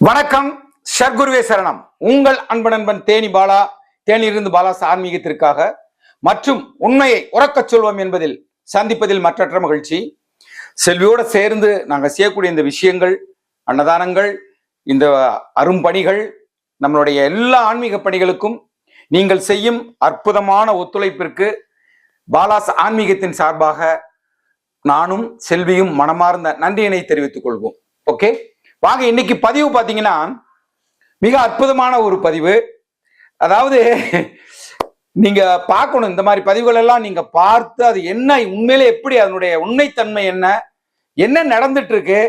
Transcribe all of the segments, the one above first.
வணக்கம். சர்க்குருவே சரணம். உங்கள் அன்பு நண்பன் தேனி பாலா, தேனியிலிருந்து பாலா ஆன்மீகத்திற்காக மற்றும் உண்மையை உறக்கச் சொல்வோம் என்பதில் சந்திப்பதில் மற்றற்ற மகிழ்ச்சி. செல்வியோடு சேர்ந்து நாங்கள் செய்யக்கூடிய இந்த விஷயங்கள், அன்னதானங்கள், இந்த அரும்பணிகள், நம்மளுடைய எல்லா ஆன்மீக பணிகளுக்கும் நீங்கள் செய்யும் அற்புதமான ஒத்துழைப்பிற்கு பாலாஸ் ஆன்மீகத்தின் சார்பாக நானும் செல்வியும் மனமார்ந்த நன்றியினை தெரிவித்துக் கொள்வோம். ஓகே, வாங்க. இன்னைக்கு பதிவு பார்த்தீங்கன்னா மிக அற்புதமான ஒரு பதிவு. அதாவது நீங்க பார்க்கணும், இந்த மாதிரி பதிவுகள் எல்லாம் நீங்க பார்த்து அது என்ன உண்மையிலே எப்படி அதனுடைய உண்மைத்தன்மை என்ன நடந்துட்டு இருக்கு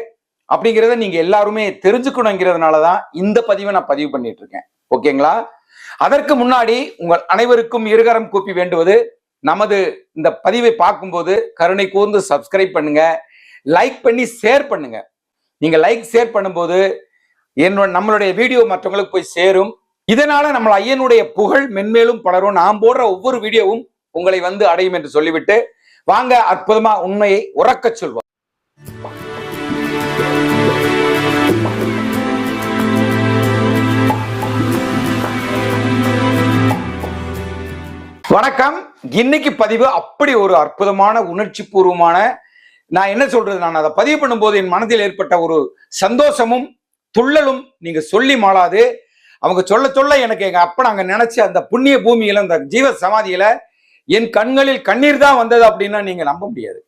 அப்படிங்கிறத நீங்க எல்லாருமே தெரிஞ்சுக்கணுங்கிறதுனாலதான் இந்த பதிவை நான் பதிவு பண்ணிட்டு இருக்கேன். ஓகேங்களா? அதற்கு முன்னாடி உங்கள் அனைவருக்கும் இருகரம் கூப்பி வேண்டுவது, நமது இந்த பதிவை பார்க்கும்போது கருணை கூர்ந்து சப்ஸ்கிரைப் பண்ணுங்க, லைக் பண்ணி ஷேர் பண்ணுங்க. நீங்க லைக் ஷேர் பண்ணும்போது நம்மளுடைய வீடியோ மற்றவங்களுக்கு போய் சேரும். இதனால நம்ம ஐயனுடைய புகழ் மென்மேலும் பலரும். நாம் போடுற ஒவ்வொரு வீடியோவும் உங்களை வந்து அடையும் என்று சொல்லிவிட்டு வாங்க அற்புதமா உண்மையை உறக்கச் சொல்வோம். வணக்கம். இன்னைக்கு பதிவு அப்படி ஒரு அற்புதமான உணர்ச்சி பூர்வமான, நான் என்ன சொல்றது, நான் அதை பதிவு பண்ணும்போது என் மனதில் ஏற்பட்ட ஒரு சந்தோஷமும் துள்ளலும் நீங்க சொல்லி மாளாது. அவங்க சொல்ல சொல்ல எனக்கு எங்க அப்ப நாங்க நினைச்ச அந்த புண்ணிய பூமியில, அந்த ஜீவ சமாதியில என் கண்களில் கண்ணீர் தான் வந்தது அப்படின்னா நீங்க நம்ப முடியாது.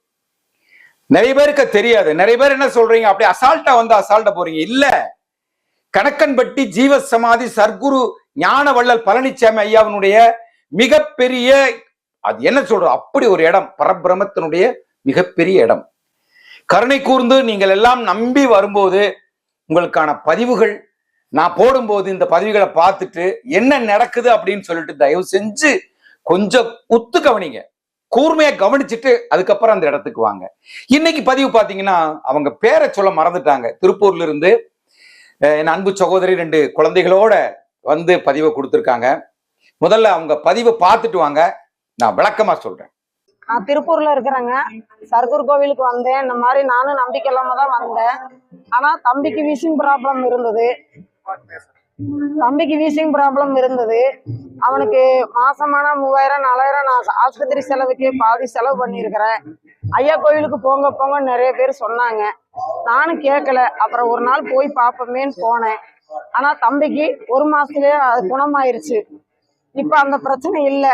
நிறைய பேருக்கு தெரியாது. நிறைய பேர் என்ன சொல்றீங்க, அப்படி அசால்ட்டா வந்து அசால்ட்டா போறீங்க. இல்ல, கணக்கன்பட்டி ஜீவ சமாதி சர்க்குரு ஞான வள்ளல் பழனிசாமி ஐயாவினுடைய மிகப்பெரிய, அது என்ன சொல்றது, அப்படி ஒரு இடம், பரபிரமத்தினுடைய மிகப்பெரிய இடம். கருணை கூர்ந்து நீங்கள் எல்லாம் நம்பி வரும்போது உங்களுக்கான பதிவுகள் நான் போடும்போது இந்த பதிவுகளை பார்த்துட்டு என்ன நடக்குது அப்படின்னு சொல்லிட்டு தயவு செஞ்சு கொஞ்சம் உத்து கவனிங்க, கூர்மையா கவனிச்சுட்டு அதுக்கப்புறம் அந்த இடத்துக்கு வாங்க. இன்னைக்கு பதிவு பார்த்தீங்கன்னா அவங்க பேரை சொல்ல மறந்துட்டாங்க. திருப்பூர்ல இருந்து என் அன்பு சகோதரி 2 குழந்தைகளோட வந்து பதிவை கொடுத்துருக்காங்க. முதல்ல அவங்க பதிவை பார்த்துட்டு வாங்க, நான் விளக்கமா சொல்றேன். நான் திருப்பூர்ல இருக்கிறேங்க. சர்க்குரு கோவிலுக்கு வந்தேன். இந்த மாதிரி நானும் நம்பிக்கை இல்லாம தான் வந்தேன். ஆனா தம்பிக்கு வீசிங் ப்ராப்ளம் இருந்தது. அவனுக்கு மாசமான 3000 4000 நான் ஆஸ்பத்திரி செலவுக்கு பாதி செலவு பண்ணியிருக்கிறேன். ஐயா கோவிலுக்கு போங்க போங்க நிறைய பேர் சொன்னாங்க, நானும் கேட்கல. அப்புறம் ஒரு நாள் போய் பார்ப்போமேன்னு போனேன். ஆனா தம்பிக்கு 1 மாசத்துலயே அது குணமாயிருச்சு. இப்ப அந்த பிரச்சனை இல்லை.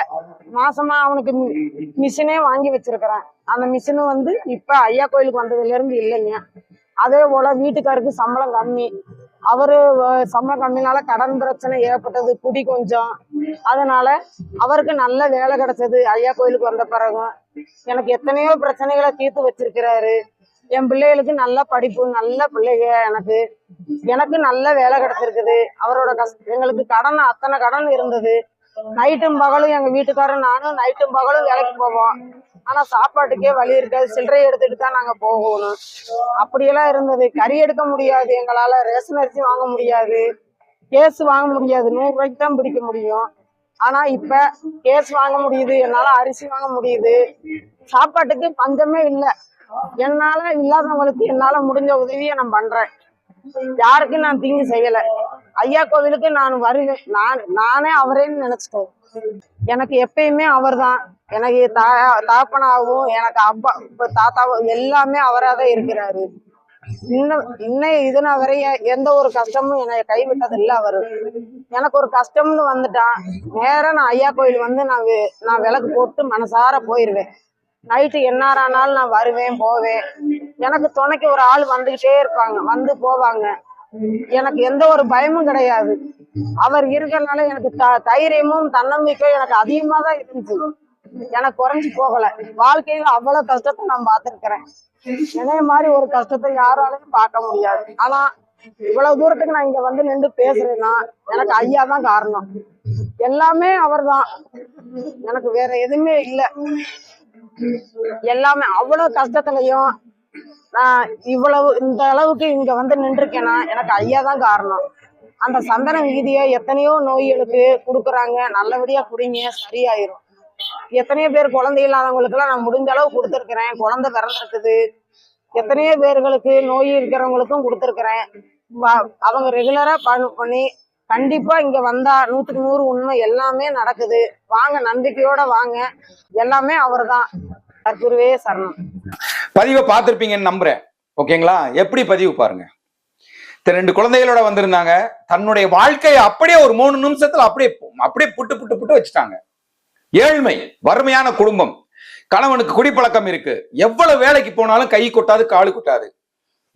மாசமா அவனுக்கு மிஷினே வாங்கி வச்சிருக்கிறேன். அந்த மிஷினு வந்து இப்ப ஐயா கோயிலுக்கு வந்ததுல இருந்து இல்லைங்க. அதே போல வீட்டுக்காருக்கு சம்பளம் கம்மி. அவரு சம்பளம் கம்மினால கடன் பிரச்சனை ஏற்பட்டது, குடி கொஞ்சம். அதனால அவருக்கு நல்ல வேலை கிடைச்சது ஐயா கோயிலுக்கு வந்த பிறகு. எனக்கு எத்தனையோ பிரச்சனைகளை தீர்த்து வச்சிருக்கிறாரு. என் பிள்ளைகளுக்கு நல்ல படிப்பு, நல்ல பிள்ளைங்க. எனக்கு நல்ல வேலை கிடைச்சிருக்குது. அவரோட எங்களுக்கு கடன், அத்தனை கடன் இருந்தது. நைட்டும் பகலும் எங்க வீட்டுக்காரரும் நானும் நைட்டும் பகலும் வேலைக்கு போவோம். ஆனா சாப்பாட்டுக்கே வழி இருக்காது. சில்லறை எடுத்துட்டு தான் நாங்க போகணும். அப்படியெல்லாம் இருந்தது. கறி எடுக்க முடியாது, எங்களால ரேஷன் அரிசி வாங்க முடியாது, கேஸ் வாங்க முடியாது. 100 ரூபாய்க்கு தான் பிடிக்க முடியும். ஆனா இப்ப கேஸ் வாங்க முடியுது, என்னால அரிசி வாங்க முடியுது. சாப்பாட்டுக்கு பஞ்சமே இல்லை. என்னால இல்லாதவங்களுக்கு என்னால முடிஞ்ச உதவியை நான் பண்றேன். யாருக்கு நான் தீங்கு செய்யல. ஐயா கோவிலுக்கு நான் வருவேன். நானே அவரேன்னு நினைச்சிட்டேன். எனக்கு எப்பயுமே அவர் தான். எனக்கு தாப்பனாவும் எனக்கு அப்பா தாத்தாவும் எல்லாமே அவராதான் இருக்கிறாரு. இதுனா வரைய எந்த ஒரு கஷ்டமும் என்னை கைவிட்டது இல்லை அவரு. எனக்கு ஒரு கஷ்டம்னு வந்துட்டான், நேரம் நான் ஐயா கோயில் வந்து நான் விளக்கு போட்டு மனசார போயிருவேன். நைட்டு என்னாரானாலும் நான் வருவேன் போவேன். எனக்கு துணைக்கு ஒரு ஆள் வந்துகிட்டே இருப்பாங்க, வந்து போவாங்க. எனக்கு எந்த ஒரு பயமும் கிடையாது. அவர் இருக்கிறதுனால எனக்கு தைரியமும் தன்னம்பிக்கையும் எனக்கு அதிகமா தான் இருந்துச்சு. எனக்கு குறைஞ்சு போகல. வாழ்க்கையில அவ்வளவு கஷ்டத்தை நான் பார்த்திருக்கிறேன். என்னைய மாதிரி ஒரு கஷ்டத்தை யாராலையும் பார்க்க முடியாது. ஆனா இவ்வளவு தூரத்துக்கு நான் இங்க வந்து நின்று பேசுறேன்னா எனக்கு ஐயா தான் காரணம். எல்லாமே அவர் தான், எனக்கு வேற எதுவுமே இல்லை. எல்லாமே அவ்வளவு கஷ்டத்துலயும் நான் இவ்வளவு இந்த அளவுக்கு இங்க வந்து நின்றுருக்கேன்னா எனக்கு ஐயா தான் காரணம். அந்த சந்தன விகுதியை எத்தனையோ நோய்களுக்கு கொடுக்குறாங்க. நல்லபடியா குடிங்க, சரியாயிரும். எத்தனையோ பேர் குழந்தை இல்லாதவங்களுக்கு எல்லாம் நான் முடிஞ்ச அளவு கொடுத்துருக்கிறேன். குழந்தை பிறந்திருக்குது. எத்தனையோ பேர்களுக்கு நோய் இருக்கிறவங்களுக்கும் கொடுத்துருக்கிறேன். அவங்க ரெகுலரா பண்ணி கண்டிப்பா இங்க வந்தா 100க்கு 100 உண்மை எல்லாமே நடக்குது. வாங்க, நம்பிக்கையோட வாங்க. எல்லாமே அவர்தான். சர்க்குருவே சரணம். பதிவை பார்த்திருப்பீங்கன்னு நம்புறேன். ஓகேங்களா? எப்படி பதிவு பாருங்க. 2 குழந்தைகளோட வந்திருந்தாங்க. தன்னுடைய வாழ்க்கையை அப்படியே ஒரு 3 நிமிஷத்துல அப்படியே புட்டு புட்டு புட்டு வச்சுட்டாங்க. ஏழ்மை, வறுமையான குடும்பம், கணவனுக்கு குடிப்பழக்கம் இருக்கு, எவ்வளவு வேலைக்கு போனாலும் கை கொட்டாது காலு கொட்டாது,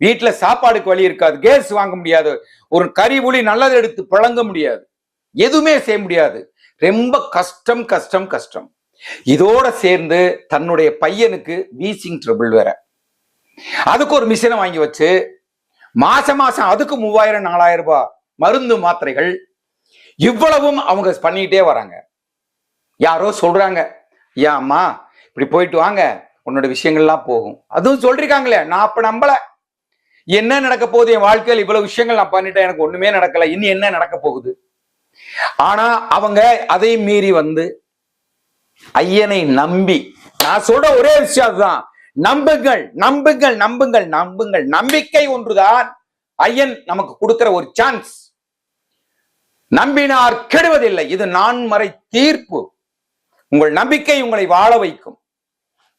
வீட்டுல சாப்பாடுக்கு வழி இருக்காது, கேஸ் வாங்க முடியாது, ஒரு கறி புளி நல்லது எடுத்து பழங்க முடியாது, எதுவுமே செய்ய முடியாது, ரொம்ப கஷ்டம் கஷ்டம் கஷ்டம். இதோட சேர்ந்து தன்னுடைய பையனுக்கு வீசிங் ட்ரபிள் வேற. அதுக்கு ஒரு மிஷினை வாங்கி வச்சு மாசம் மாசம் அதுக்கு 3000-4000 ரூபாய் மருந்து மாத்திரைகள், இவ்வளவும் அவங்க பண்ணிட்டே வராங்க. யாரோ சொல்றாங்க, ஐயா அம்மா இப்படி போயிட்டு வாங்க, உன்னோட விஷயங்கள்லாம் போகும். அதுவும் சொல்றாங்களே, நான் அப்ப நம்பல. என்ன நடக்க போகுது என் வாழ்க்கையில், இவ்வளவு விஷயங்கள் நான் பண்ணிட்டேன், எனக்கு ஒண்ணுமே நடக்கல, இன்னும் என்ன நடக்க போகுது? ஆனா அவங்க அதை மீறி வந்து ஐயனை நம்பி, நான் சொல்ற ஒரே விஷயம் அதுதான், நம்புங்கள் நம்புங்கள் நம்புங்கள் நம்புங்கள். நம்பிக்கை ஒன்றுதான் ஐயன் நமக்கு கொடுக்கிற ஒரு சான்ஸ். நம்பினார் கெடுவதில்லை, இது நான்மறை தீர்ப்பு. உங்கள் நம்பிக்கை உங்களை வாழ வைக்கும்.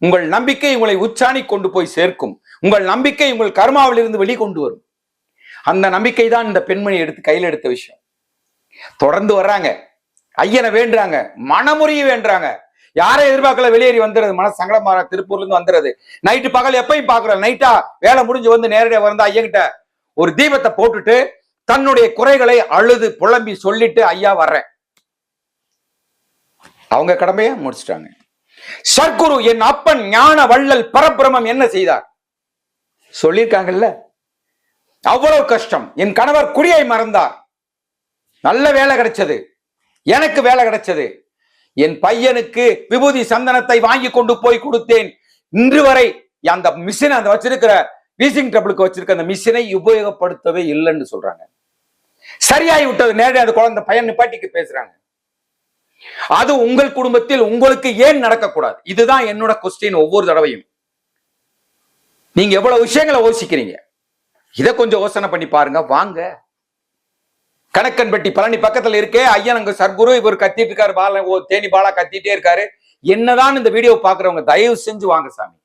உங்கள் நம்பிக்கை உங்களை உச்சாணி கொண்டு போய் சேர்க்கும். உங்கள் நம்பிக்கை உங்கள் கர்மாவில் இருந்து வெளிக்கொண்டு வரும். அந்த நம்பிக்கை தான் இந்த பெண்மணி கையில் எடுத்த விஷயம். தொடர்ந்து வர்றாங்க, ஐயனை வேண்டுறாங்க, மனமுறிய வேண்டுறாங்க. யாரை எதிர்பார்க்கல, வெளியேறி வந்துடுறது, மன சங்கடமா திருப்பூர்ல இருந்து வந்துடுறது. நைட்டு பகல் எப்பயும் பாக்குறோம், நைட்டா வேலை முடிஞ்சு வந்து நேரடியா வந்து ஐயன்கிட்ட ஒரு தீபத்தை போட்டுட்டு தன்னுடைய குறைகளை அழுது புலம்பி சொல்லிட்டு ஐயா வர்றேன். அவங்க கடமையை முடிச்சிட்டாங்க. சர்க்குரு என் அப்பன் ஞான வள்ளல் பரபிரமம் என்ன செய்தார் சொல்லியிருக்காங்கல்ல. அவ்வளவு கஷ்டம். என் கணவர் குடியை மறந்தார், நல்ல வேலை கிடைச்சது, எனக்கு வேலை கிடைச்சது, என் பையனுக்கு விபூதி சந்தனத்தை வாங்கி கொண்டு போய் கொடுத்தேன், இன்று வரை அந்த மிஷினை, அந்த வச்சிருக்கிற வீசிங் ட்ரபிளுக்கு வச்சிருக்க அந்த மிஷினை உபயோகப்படுத்தவே இல்லைன்னு சொல்றாங்க. சரியாகி விட்டது. நேரடி அந்த குழந்தை பையன் நிப்பாட்டிக்கு பேசுறாங்க. அது உங்கள் குடும்பத்தில் உங்களுக்கு ஏன் நடக்கக்கூடாது? இதுதான் என்னோட கொஸ்டின். ஒவ்வொரு தடவையும் நீங்க எவ்வளவு விஷயங்களை யோசிக்கிறீங்க, இதை கொஞ்சம் யோசனை பண்ணி பாருங்க. வாங்க, கணக்கன்பட்டி பழனி பக்கத்துல இருக்கே ஐயன், அங்க சர்க்குரு இவர் கத்திட்டு இருக்காரு, தேனி பாலா கத்திட்டே இருக்காரு. என்னதான் இந்த வீடியோ பாக்குறவங்க தயவு செஞ்சு வாங்க சாமி.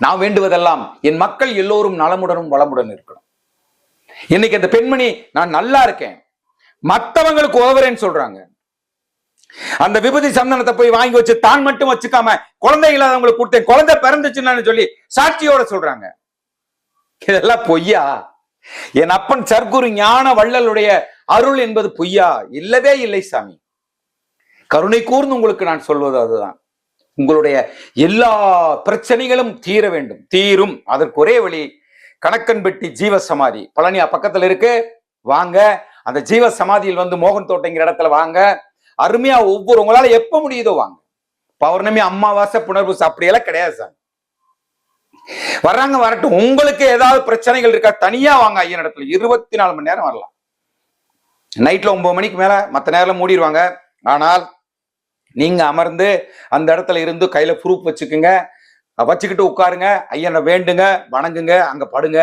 நான் வேண்டுவதெல்லாம் என் மக்கள் எல்லோரும் நலமுடனும் வளமுடன் இருக்கணும். இன்னைக்கு அந்த பெண்மணி நான் நல்லா இருக்கேன், மற்றவங்களுக்கு உதவுறேன்னு சொல்றாங்க. அந்த விபூதி சந்தனத்தை போய் வாங்கி வச்சு தான் மட்டும் வச்சுக்காம குழந்தை இல்லாதவங்களுக்கு கொடுத்தேன், குழந்தை பிறந்துச்சுன்னு சொல்லி சாட்சியோட சொல்றாங்க. இதெல்லாம் பொய்யா? என் அப்பன் சர்க்குரு ஞான வள்ளலுடைய அருள் என்பது பொய்யா? இல்லவே இல்லை சாமி. கருணை கூர்ந்து உங்களுக்கு நான் சொல்வது அதுதான். உங்களுடைய எல்லா பிரச்சனைகளும் தீர வேண்டும், தீரும். அதற்கு ஒரே வழி கணக்கன்பட்டி ஜீவ சமாதி பழனி பக்கத்துல இருக்கு. வாங்க, அந்த ஜீவ சமாதியில் வந்து மோகன் தோட்டங்கிற இடத்துல வாங்க. அருமையா ஒவ்வொரு உங்களால எப்ப முடியுதோ வாங்க. பௌர்ணமி, அமாவாசை, புனர்பூசம் அப்படியெல்லாம் கிடையாது சார். வர்றாங்க, வரட்டும். உங்களுக்கு ஏதாவது பிரச்சனைகள் இருக்கா, தனியா வாங்க ஐயன் இடத்துல. 24 மணி நேரம் வரலாம். நைட்ல 9 மணிக்கு மேல மற்ற நேரம் மூடிடுவாங்க. ஆனால் நீங்க அமர்ந்து அந்த இடத்துல இருந்து கையில ப்ரூஃப் வச்சுக்குங்க, வச்சுக்கிட்டு உட்காருங்க, ஐயனை வேண்டுங்க, வணங்குங்க, அங்க படுங்க.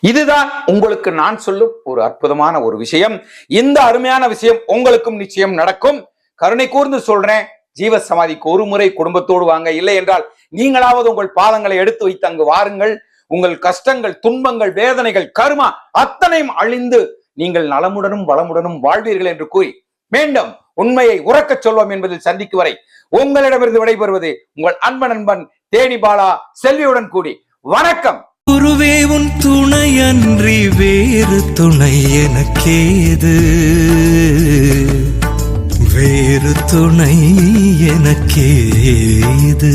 இதுதான் உங்களுக்கு நான் சொல்லும் ஒரு அற்புதமான ஒரு விஷயம். இந்த அருமையான விஷயம் உங்களுக்கும் நிச்சயம் நடக்கும். கருணை கூர்ந்து சொல்றேன், ஜீவ சமாதிக்கு ஒரு முறை குடும்பத்தோடு வாங்க. இல்லை என்றால் நீங்களாவது உங்கள் பாதங்களை எடுத்து வைத்து அங்கு வாருங்கள். உங்கள் கஷ்டங்கள், துன்பங்கள், வேதனைகள், கர்மா அத்தனையும் அழிந்து நீங்கள் நலமுடனும் வளமுடனும் வாழ்வீர்கள் என்று கூறி மீண்டும் உண்மையை உறக்கச் சொல்வோம் என்பதில் சந்திக்கும் வரை உங்களிடமிருந்து விடைபெறுவது உங்கள் அன்பன் தேனி பாலா செல்வியுடன் கூடி வணக்கம். குருவே உன் துணையன்றி வேறு துணை எனக்கேது, வேறு துணை எனக்கேது.